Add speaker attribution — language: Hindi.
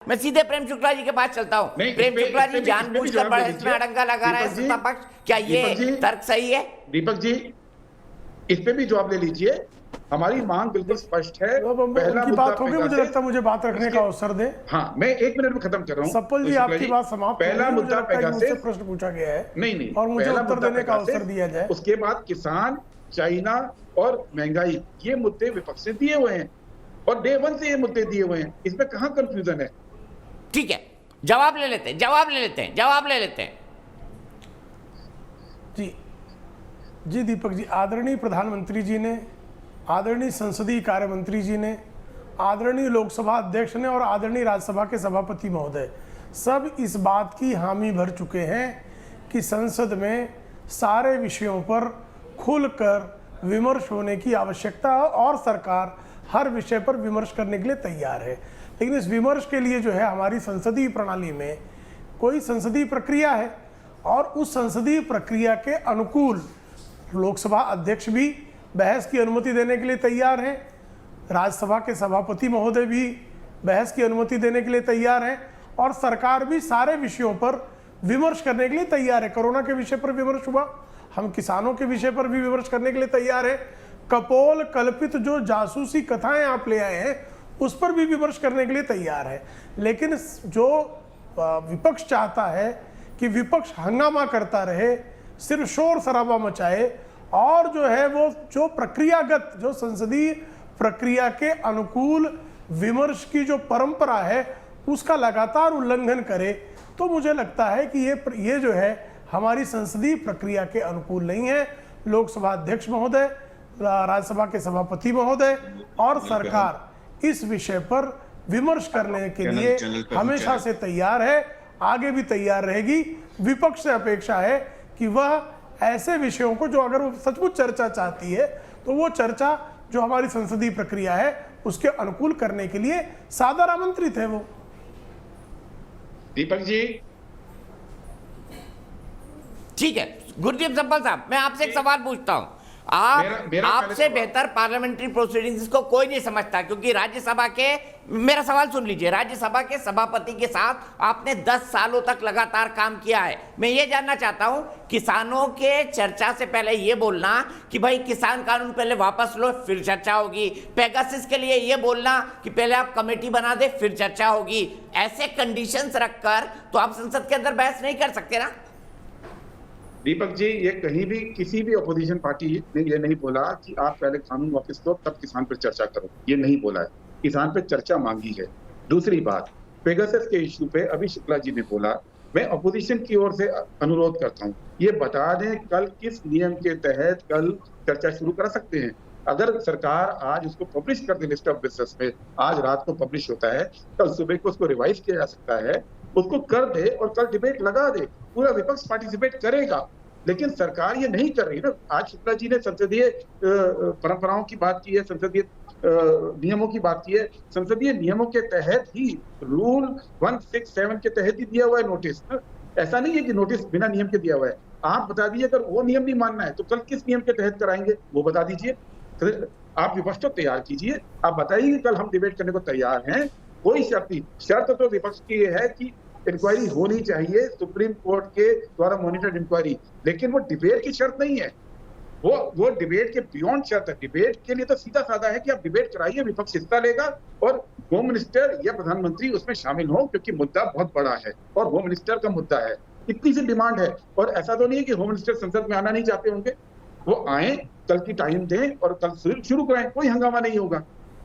Speaker 1: मैं सीधे प्रेम शुक्ला जी के पास चलता हूँ। प्रेम शुक्ला जी जानबूझकर बहस में अड़ंगा लगा रहा है सत्ता पक्ष, क्या ये तर्क सही है?
Speaker 2: दीपक जी, इस पे भी जवाब ले लीजिए। हमारी मांग बिल्कुल स्पष्ट है।
Speaker 3: पहला मुद्दा बात होगी, मुझे लगता है मुझे बात रखने का अवसर दे।
Speaker 2: हाँ, मैं 1 मिनट में खत्म कर रहा हूँ।
Speaker 3: सप्पल जी, आपकी बात समाप्त।
Speaker 2: पहला मुद्दा
Speaker 3: मुझसे प्रश्न पूछा गया है,
Speaker 2: नहीं,
Speaker 3: और मुझे उत्तर देने का अवसर दिया जाए।
Speaker 2: उसके बाद किसान, चाइना और महंगाई, ये मुद्दे विपक्ष ने दिए हुए हैं और डे 1 से ये मुद्दे दिए हुए हैं। इसमें कहाँ कंफ्यूजन है?
Speaker 1: ठीक है, जवाब ले लेते हैं।
Speaker 3: जी दीपक जी, आदरणीय प्रधानमंत्री जी ने, आदरणीय संसदीय कार्य मंत्री जी ने, आदरणीय लोकसभा अध्यक्ष ने और आदरणीय राज्यसभा के सभापति महोदय सब इस बात की हामी भर चुके हैं कि संसद में सारे विषयों पर खुलकर विमर्श होने की आवश्यकता है और सरकार हर विषय पर विमर्श करने के लिए तैयार है। लेकिन इस विमर्श के लिए जो है हमारी संसदीय प्रणाली में कोई संसदीय प्रक्रिया है और उस संसदीय प्रक्रिया के अनुकूल लोकसभा अध्यक्ष भी बहस की अनुमति देने के लिए तैयार हैं, राज्यसभा के सभापति महोदय भी बहस की अनुमति देने के लिए तैयार हैं और सरकार भी सारे विषयों पर विमर्श करने के लिए तैयार है। कोरोना के विषय पर विमर्श हुआ, हम किसानों के विषय पर भी विमर्श करने के लिए तैयार है। कपोल कल्पित जो जासूसी कथाएं आप ले आए हैं उस पर भी विमर्श करने के लिए तैयार है। लेकिन जो विपक्ष चाहता है कि विपक्ष हंगामा करता रहे, सिर्फ शोर शराबा मचाए और जो है वो जो प्रक्रियागत, जो संसदीय प्रक्रिया के अनुकूल विमर्श की जो परंपरा है उसका लगातार उल्लंघन करे, तो मुझे लगता है कि ये जो है हमारी संसदीय प्रक्रिया के अनुकूल नहीं है। लोकसभा अध्यक्ष महोदय, राज्यसभा के सभापति महोदय और सरकार इस विषय पर विमर्श करने के लिए हमेशा से तैयार है, आगे भी तैयार रहेगी। विपक्ष से अपेक्षा है कि वह ऐसे विषयों को, जो अगर वो सचमुच चर्चा चाहती है तो वो चर्चा जो हमारी संसदीय प्रक्रिया है उसके अनुकूल करने के लिए सादर आमंत्रित है वो।
Speaker 2: दीपक जी,
Speaker 1: ठीक है गुरदीप सप्पल साहब, मैं आपसे एक सवाल पूछता हूं। आपसे बेहतर पार्लियामेंट्री प्रोसीडिंग्स को कोई नहीं समझता, क्योंकि राज्यसभा के, मेरा सवाल सुन लीजिए, राज्यसभा के सभापति के साथ आपने 10 सालों तक लगातार काम किया है। मैं ये जानना चाहता हूं, किसानों के चर्चा से पहले ये बोलना कि भाई किसान कानून पहले वापस लो फिर चर्चा होगी, पेगासिस के लिए ये बोलना कि पहले आप कमेटी बना दे फिर चर्चा होगी, ऐसे कंडीशंस रखकर तो आप संसद के अंदर बहस नहीं कर सकते ना?
Speaker 2: दीपक जी, ये कहीं भी किसी भी अपोजिशन पार्टी ने ये नहीं बोला कि आप पहले कानून वापस लो तब किसान पर चर्चा करो, ये नहीं बोला है। किसान पर चर्चा मांगी है। दूसरी बात, पेगासस के इश्यू पे अभी शुक्ला जी ने बोला, मैं अपोजिशन की ओर से अनुरोध करता हूँ, ये बता दें कल किस नियम के तहत कल चर्चा शुरू कर सकते हैं। अगर सरकार आज उसको पब्लिश कर दे लिस्ट ऑफ बिजनेस में, आज रात को पब्लिश होता है, कल सुबह को उसको रिवाइज किया जा सकता है, उसको कर दे और कल डिबेट लगा दे, पूरा विपक्ष पार्टिसिपेट करेगा। लेकिन सरकार ये नहीं कर रही ना। आज शुक्ला जी ने संसदीय परंपराओं की बात की है, संसदीय नियमों की बात की है। संसदीय नियमों के तहत ही, रूल 167 के तहत ही दिया हुआ है नोटिस। ऐसा नहीं है कि नोटिस बिना नियम के दिया हुआ है। आप बता दीजिए, अगर वो नियम नहीं मानना है तो कल किस नियम के तहत कराएंगे वो बता दीजिए। आप विपक्ष तो तैयार कीजिए, आप बताइए कि कल हम डिबेट करने को तैयार हैं, कोई शर्त नहीं। शर्त तो विपक्ष की ये है कि इंक्वायरी होनी चाहिए, सुप्रीम कोर्ट के द्वारा मॉनिटर्ड इंक्वायरी, लेकिन वो डिबेट की शर्त नहीं है, वो डिबेट के बियॉन्ड शर्त है। डिबेट के लिए तो सीधा साधा है कि आप डिबेट कराइए, विपक्ष हिस्सा लेगा और होम मिनिस्टर या प्रधानमंत्री उसमें शामिल हो, क्योंकि मुद्दा बहुत बड़ा है और होम मिनिस्टर का मुद्दा है। इतनी सी डिमांड है। और ऐसा तो नहीं है कि होम मिनिस्टर संसद में आना नहीं चाहते होंगे, वो आए, कल की टाइम दें और कल शुरू कराएं, कोई हंगामा नहीं होगा।